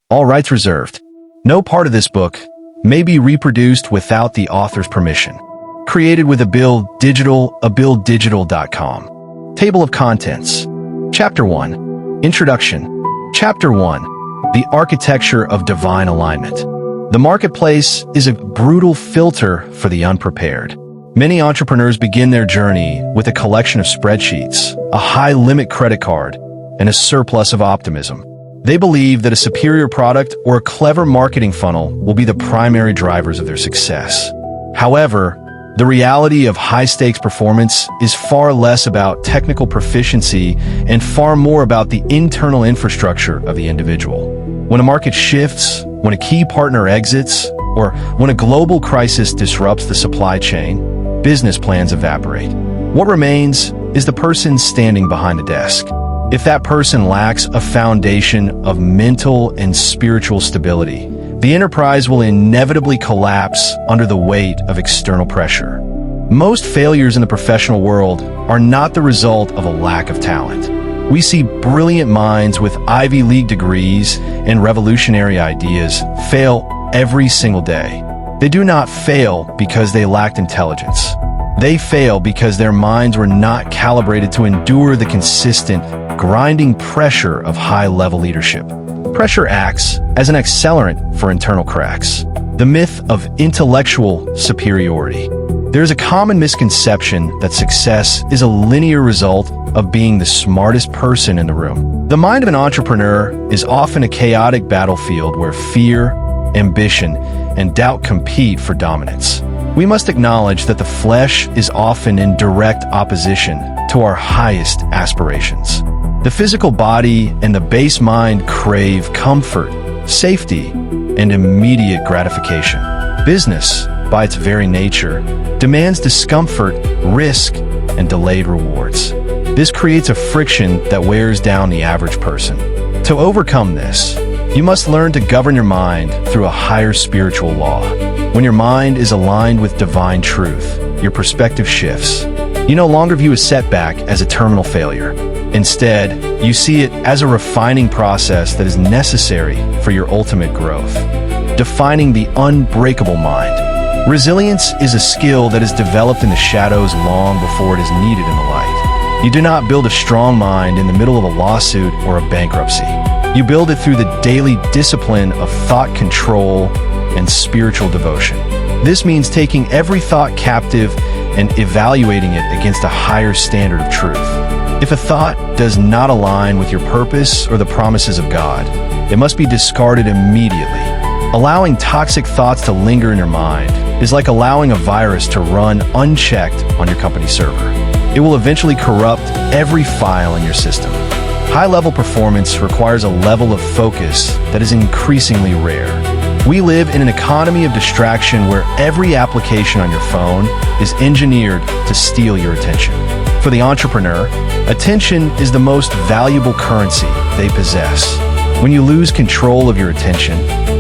All rights reserved. No part of this book may be reproduced without the author's permission. Created with abilldigital.com. Table of Contents. Chapter 1. Introduction. Chapter 1. The Architecture of Divine Alignment. The marketplace is a brutal filter for the unprepared. Many entrepreneurs begin their journey with a collection of spreadsheets, a high-limit credit card, and a surplus of optimism. They believe that a superior product or a clever marketing funnel will be the primary drivers of their success. However, the reality of high-stakes performance is far less about technical proficiency and far more about the internal infrastructure of the individual. When a market shifts, when a key partner exits, or when a global crisis disrupts the supply chain, business plans evaporate. What remains is the person standing behind the desk. If that person lacks a foundation of mental and spiritual stability, the enterprise will inevitably collapse under the weight of external pressure. Most failures in the professional world are not the result of a lack of talent. We see brilliant minds with Ivy League degrees and revolutionary ideas fail every single day. They do not fail because they lacked intelligence. They fail because their minds were not calibrated to endure the consistent, grinding pressure of high-level leadership. Pressure acts as an accelerant for internal cracks. The myth of intellectual superiority. There is a common misconception that success is a linear result of being the smartest person in the room. The mind of an entrepreneur is often a chaotic battlefield where fear, ambition, and doubt compete for dominance. We must acknowledge that the flesh is often in direct opposition to our highest aspirations. The physical body and the base mind crave comfort, safety, and immediate gratification. Business, by its very nature, demands discomfort, risk, and delayed rewards. This creates a friction that wears down the average person. To overcome this, you must learn to govern your mind through a higher spiritual law. When your mind is aligned with divine truth, your perspective shifts. You no longer view a setback as a terminal failure. Instead, you see it as a refining process that is necessary for your ultimate growth. Defining the unbreakable mind. Resilience is a skill that is developed in the shadows long before it is needed in the light. You do not build a strong mind in the middle of a lawsuit or a bankruptcy. You build it through the daily discipline of thought control and spiritual devotion. This means taking every thought captive and evaluating it against a higher standard of truth. If a thought does not align with your purpose or the promises of God, it must be discarded immediately. Allowing toxic thoughts to linger in your mind is like allowing a virus to run unchecked on your company server. It will eventually corrupt every file in your system. High-level performance requires a level of focus that is increasingly rare. We live in an economy of distraction where every application on your phone is engineered to steal your attention. For the entrepreneur, attention is the most valuable currency they possess. When you lose control of your attention,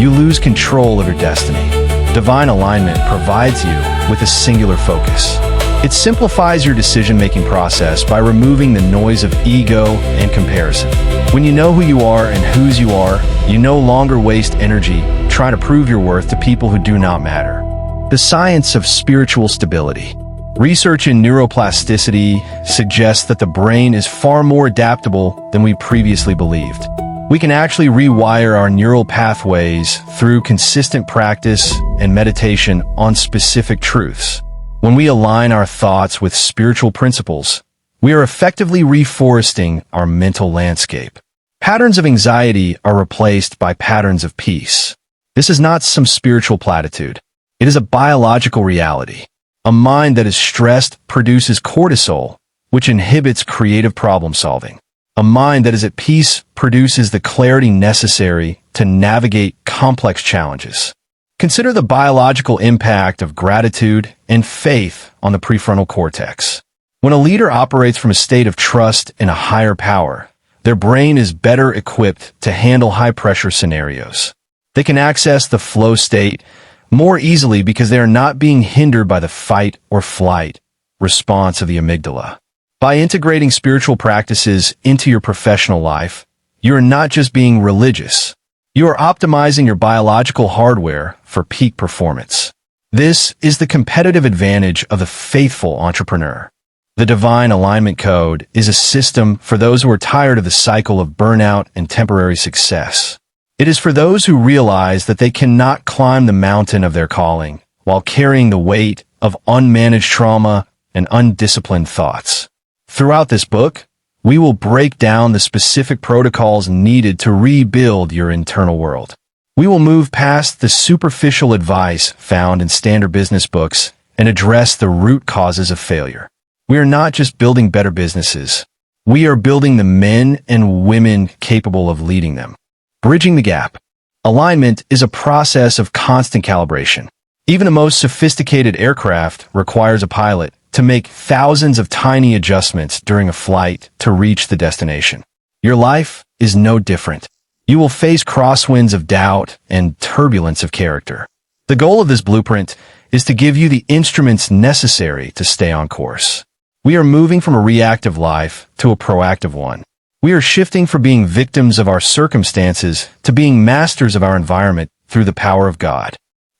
you lose control of your destiny. Divine alignment provides you with a singular focus. It simplifies your decision-making process by removing the noise of ego and comparison. When you know who you are and whose you are, you no longer waste energy trying to prove your worth to people who do not matter. The science of spiritual stability. Research in neuroplasticity suggests that the brain is far more adaptable than we previously believed. We can actually rewire our neural pathways through consistent practice and meditation on specific truths. When we align our thoughts with spiritual principles, we are effectively reforesting our mental landscape. Patterns of anxiety are replaced by patterns of peace. This is not some spiritual platitude. It is a biological reality. A mind that is stressed produces cortisol, which inhibits creative problem solving. A mind that is at peace produces the clarity necessary to navigate complex challenges. Consider the biological impact of gratitude and faith on the prefrontal cortex. When a leader operates from a state of trust in a higher power, their brain is better equipped to handle high-pressure scenarios. They can access the flow state more easily because they are not being hindered by the fight or flight response of the amygdala. By integrating spiritual practices into your professional life, you are not just being religious, You are optimizing your biological hardware for peak performance. This is the competitive advantage of the faithful entrepreneur. The Divine Alignment Code is a system for those who are tired of the cycle of burnout and temporary success. It is for those who realize that they cannot climb the mountain of their calling while carrying the weight of unmanaged trauma and undisciplined thoughts. Throughout this book, we will break down the specific protocols needed to rebuild your internal world. We will move past the superficial advice found in standard business books and address the root causes of failure. We are not just building better businesses. We are building the men and women capable of leading them. Bridging the gap. Alignment is a process of constant calibration. Even the most sophisticated aircraft requires a pilot to make thousands of tiny adjustments during a flight to reach the destination. Your life is no different. You will face crosswinds of doubt and turbulence of character. The goal of this blueprint is to give you the instruments necessary to stay on course. We are moving from a reactive life to a proactive one. We are shifting from being victims of our circumstances to being masters of our environment through the power of God.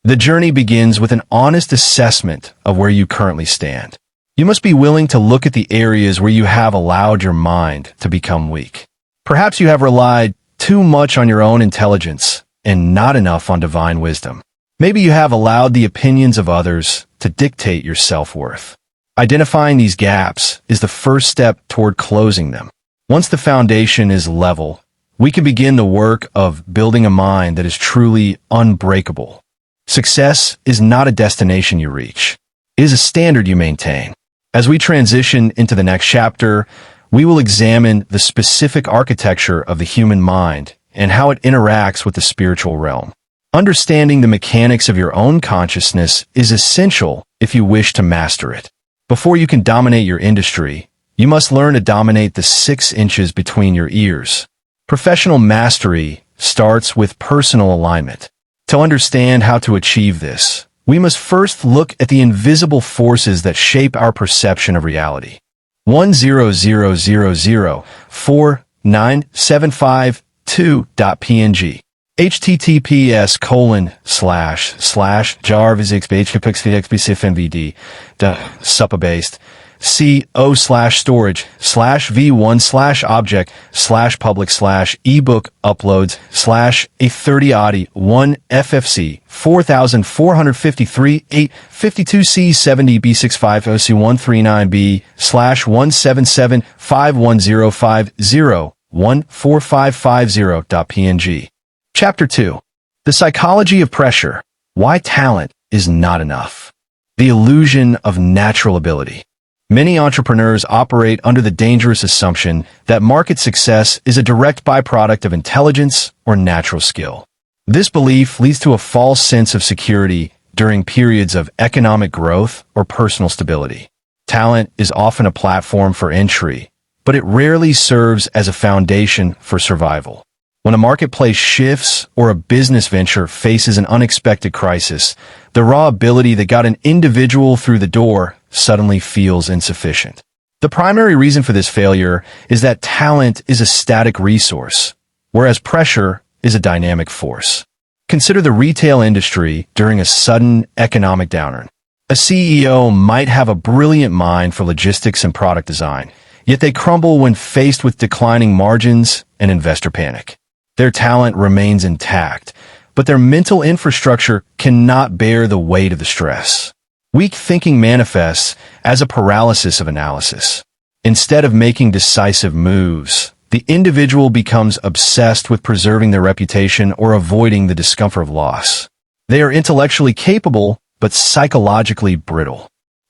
The journey begins with an honest assessment of where you currently stand. You must be willing to look at the areas where you have allowed your mind to become weak. Perhaps you have relied too much on your own intelligence and not enough on divine wisdom. Maybe you have allowed the opinions of others to dictate your self-worth. Identifying these gaps is the first step toward closing them. Once the foundation is level, we can begin the work of building a mind that is truly unbreakable. Success is not a destination you reach. It is a standard you maintain. As we transition into the next chapter, we will examine the specific architecture of the human mind and how it interacts with the spiritual realm. Understanding the mechanics of your own consciousness is essential if you wish to master it. Before you can dominate your industry, you must learn to dominate the 6 inches between your ears. Professional mastery starts with personal alignment. To understand how to achieve this, we must first look at the invisible forces that shape our perception of reality. 100004975.2.png https://jarvisxbhkpxvxbcfnvd supabased co/storage/v1/object/public/ebook uploads/a30 1 ffc 4453 852c 70 b65 oc139 b/177 51050 14550.png. Chapter 2. The Psychology of Pressure. Why Talent is Not Enough. The Illusion of Natural Ability. Many entrepreneurs operate under the dangerous assumption that market success is a direct byproduct of intelligence or natural skill. This belief leads to a false sense of security during periods of economic growth or personal stability. Talent is often a platform for entry, but it rarely serves as a foundation for survival. When a marketplace shifts or a business venture faces an unexpected crisis, the raw ability that got an individual through the door suddenly feels insufficient. The primary reason for this failure is that talent is a static resource, whereas pressure is a dynamic force. Consider the retail industry during a sudden economic downturn. A CEO might have a brilliant mind for logistics and product design, yet they crumble when faced with declining margins and investor panic. Their talent remains intact, but their mental infrastructure cannot bear the weight of the stress. Weak thinking manifests as a paralysis of analysis. Instead of making decisive moves, the individual becomes obsessed with preserving their reputation or avoiding the discomfort of loss. They are intellectually capable, but psychologically brittle.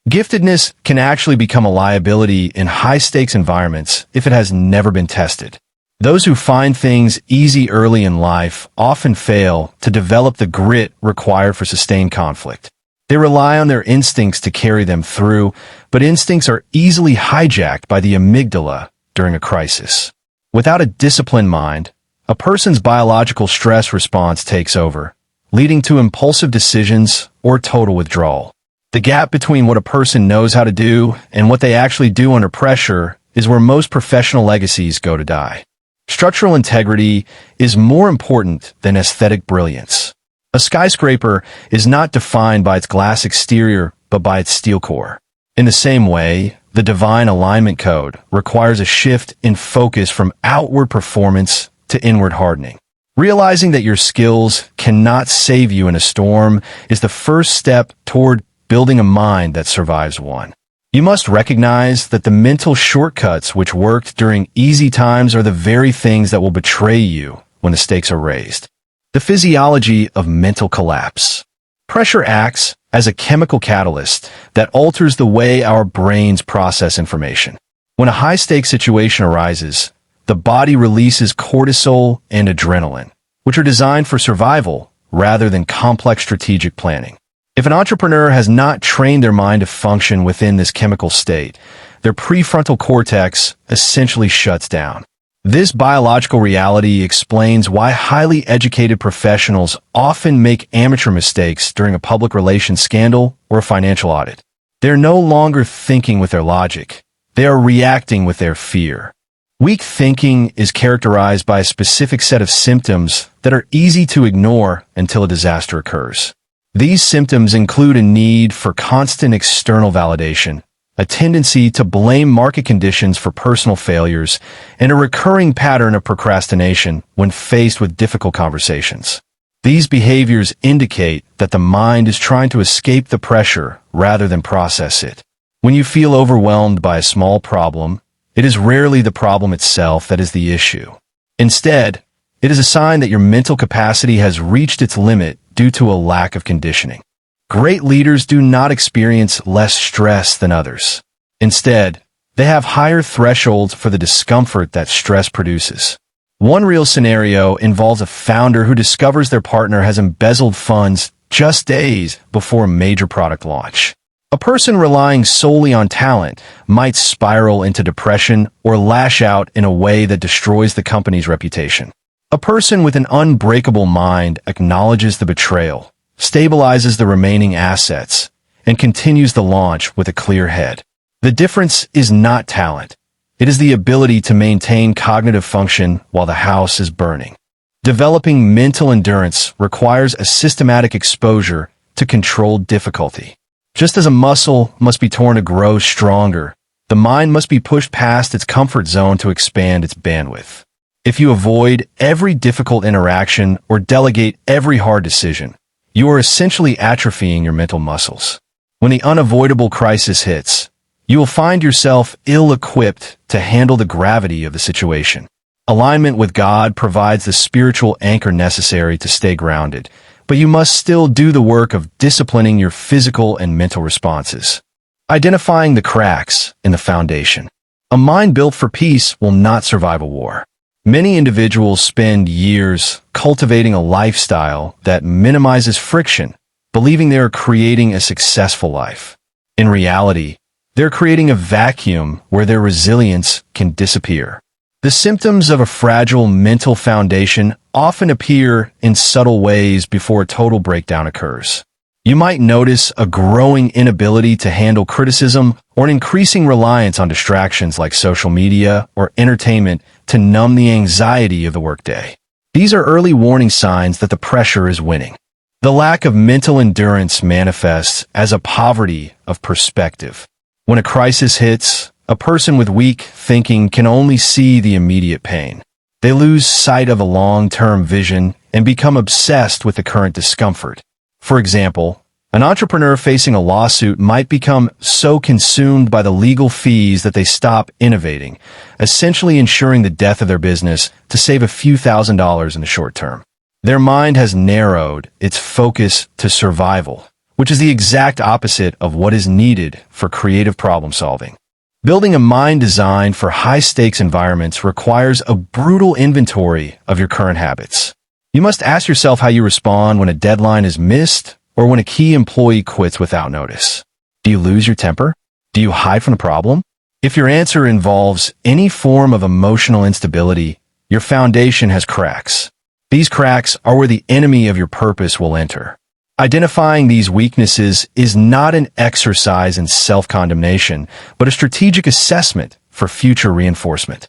Giftedness can actually become a liability in high-stakes environments if it has never been tested. Those who find things easy early in life often fail to develop the grit required for sustained conflict. They rely on their instincts to carry them through, but instincts are easily hijacked by the amygdala during a crisis. Without a disciplined mind, a person's biological stress response takes over, leading to impulsive decisions or total withdrawal. The gap between what a person knows how to do and what they actually do under pressure is where most professional legacies go to die. Structural integrity is more important than aesthetic brilliance. A skyscraper is not defined by its glass exterior, but by its steel core. In the same way, the divine alignment code requires a shift in focus from outward performance to inward hardening. Realizing that your skills cannot save you in a storm is the first step toward building a mind that survives one. You must recognize that the mental shortcuts which worked during easy times are the very things that will betray you when the stakes are raised. The physiology of mental collapse. Pressure acts as a chemical catalyst that alters the way our brains process information. When a high-stakes situation arises, the body releases cortisol and adrenaline, which are designed for survival rather than complex strategic planning. If an entrepreneur has not trained their mind to function within this chemical state, their prefrontal cortex essentially shuts down. This biological reality explains why highly educated professionals often make amateur mistakes during a public relations scandal or a financial audit. They're no longer thinking with their logic. They are reacting with their fear. Weak thinking is characterized by a specific set of symptoms that are easy to ignore until a disaster occurs. These symptoms include a need for constant external validation, a tendency to blame market conditions for personal failures, and a recurring pattern of procrastination when faced with difficult conversations. These behaviors indicate that the mind is trying to escape the pressure rather than process it. When you feel overwhelmed by a small problem, it is rarely the problem itself that is the issue. Instead, it is a sign that your mental capacity has reached its limit due to a lack of conditioning. Great leaders do not experience less stress than others. Instead, they have higher thresholds for the discomfort that stress produces. One real scenario involves a founder who discovers their partner has embezzled funds just days before a major product launch. A person relying solely on talent might spiral into depression or lash out in a way that destroys the company's reputation. A person with an unbreakable mind acknowledges the betrayal, stabilizes the remaining assets, and continues the launch with a clear head. The difference is not talent. It is the ability to maintain cognitive function while the house is burning. Developing mental endurance requires a systematic exposure to controlled difficulty. Just as a muscle must be torn to grow stronger, the mind must be pushed past its comfort zone to expand its bandwidth. If you avoid every difficult interaction or delegate every hard decision, you are essentially atrophying your mental muscles. When the unavoidable crisis hits, you will find yourself ill-equipped to handle the gravity of the situation. Alignment with God provides the spiritual anchor necessary to stay grounded, but you must still do the work of disciplining your physical and mental responses. Identifying the cracks in the foundation. A mind built for peace will not survive a war. Many individuals spend years cultivating a lifestyle that minimizes friction, believing they are creating a successful life. In reality, they're creating a vacuum where their resilience can disappear. The symptoms of a fragile mental foundation often appear in subtle ways before a total breakdown occurs. You might notice a growing inability to handle criticism or an increasing reliance on distractions like social media or entertainment to numb the anxiety of the workday. These are early warning signs that the pressure is winning. The lack of mental endurance manifests as a poverty of perspective. When a crisis hits, a person with weak thinking can only see the immediate pain. They lose sight of a long-term vision and become obsessed with the current discomfort. For example, an entrepreneur facing a lawsuit might become so consumed by the legal fees that they stop innovating, essentially ensuring the death of their business to save a few $1,000s in the short term. Their mind has narrowed its focus to survival, which is the exact opposite of what is needed for creative problem solving. Building a mind designed for high-stakes environments requires a brutal inventory of your current habits. You must ask yourself how you respond when a deadline is missed or when a key employee quits without notice. Do you lose your temper? Do you hide from the problem? If your answer involves any form of emotional instability, your foundation has cracks. These cracks are where the enemy of your purpose will enter. Identifying these weaknesses is not an exercise in self-condemnation, but a strategic assessment for future reinforcement.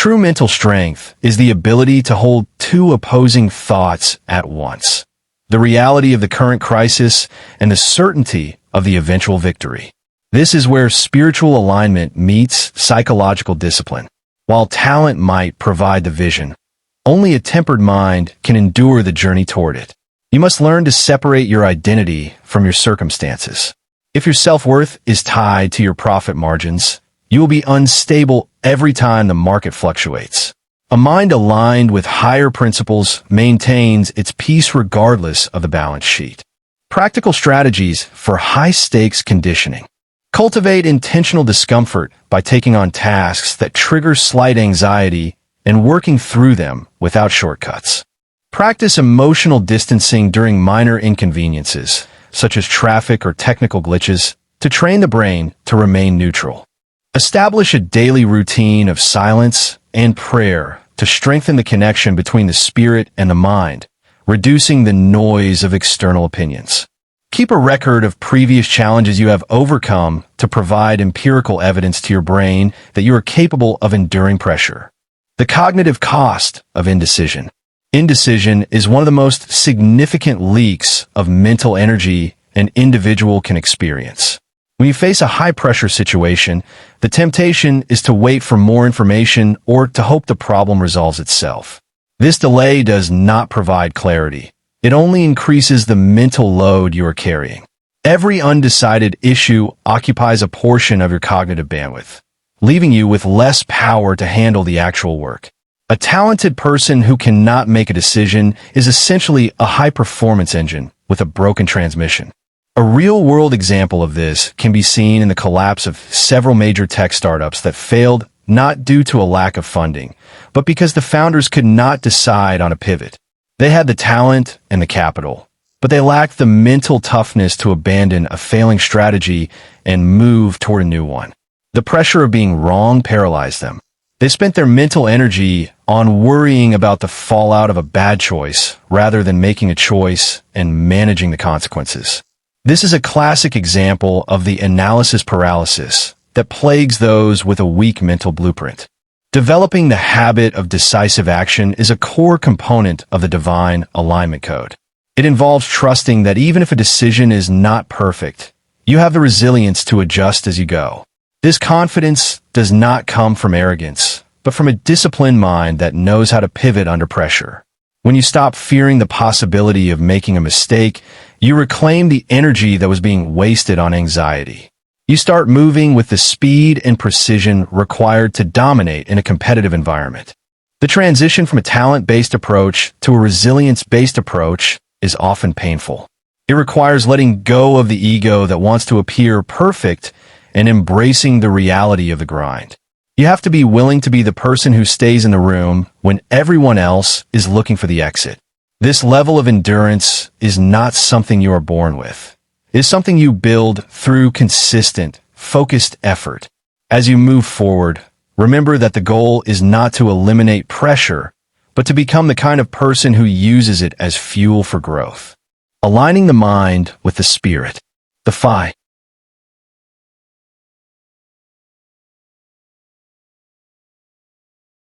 True mental strength is the ability to hold two opposing thoughts at once: the reality of the current crisis and the certainty of the eventual victory. This is where spiritual alignment meets psychological discipline. While talent might provide the vision, only a tempered mind can endure the journey toward it. You must learn to separate your identity from your circumstances. If your self-worth is tied to your profit margins, you will be unstable every time the market fluctuates. A mind aligned with higher principles maintains its peace regardless of the balance sheet. Practical strategies for high-stakes conditioning. Cultivate intentional discomfort by taking on tasks that trigger slight anxiety and working through them without shortcuts. Practice emotional distancing during minor inconveniences, such as traffic or technical glitches, to train the brain to remain neutral. Establish a daily routine of silence and prayer to strengthen the connection between the spirit and the mind, reducing the noise of external opinions. Keep a record of previous challenges you have overcome to provide empirical evidence to your brain that you are capable of enduring pressure. The cognitive cost of indecision. Indecision is one of the most significant leaks of mental energy an individual can experience. When you face a high-pressure situation, the temptation is to wait for more information or to hope the problem resolves itself. This delay does not provide clarity. It only increases the mental load you are carrying. Every undecided issue occupies a portion of your cognitive bandwidth, leaving you with less power to handle the actual work. A talented person who cannot make a decision is essentially a high-performance engine with a broken transmission. A real-world example of this can be seen in the collapse of several major tech startups that failed not due to a lack of funding, but because the founders could not decide on a pivot. They had the talent and the capital, but they lacked the mental toughness to abandon a failing strategy and move toward a new one. The pressure of being wrong paralyzed them. They spent their mental energy on worrying about the fallout of a bad choice rather than making a choice and managing the consequences. This is a classic example of the analysis paralysis that plagues those with a weak mental blueprint. Developing the habit of decisive action is a core component of the divine alignment code. It involves trusting that even if a decision is not perfect, you have the resilience to adjust as you go. This confidence does not come from arrogance, but from a disciplined mind that knows how to pivot under pressure. When you stop fearing the possibility of making a mistake, you reclaim the energy that was being wasted on anxiety. You start moving with the speed and precision required to dominate in a competitive environment. The transition from a talent-based approach to a resilience-based approach is often painful. It requires letting go of the ego that wants to appear perfect and embracing the reality of the grind. You have to be willing to be the person who stays in the room when everyone else is looking for the exit. This level of endurance is not something you are born with. It is something you build through consistent, focused effort. As you move forward, remember that the goal is not to eliminate pressure, but to become the kind of person who uses it as fuel for growth. Aligning the mind with the spirit. The 5.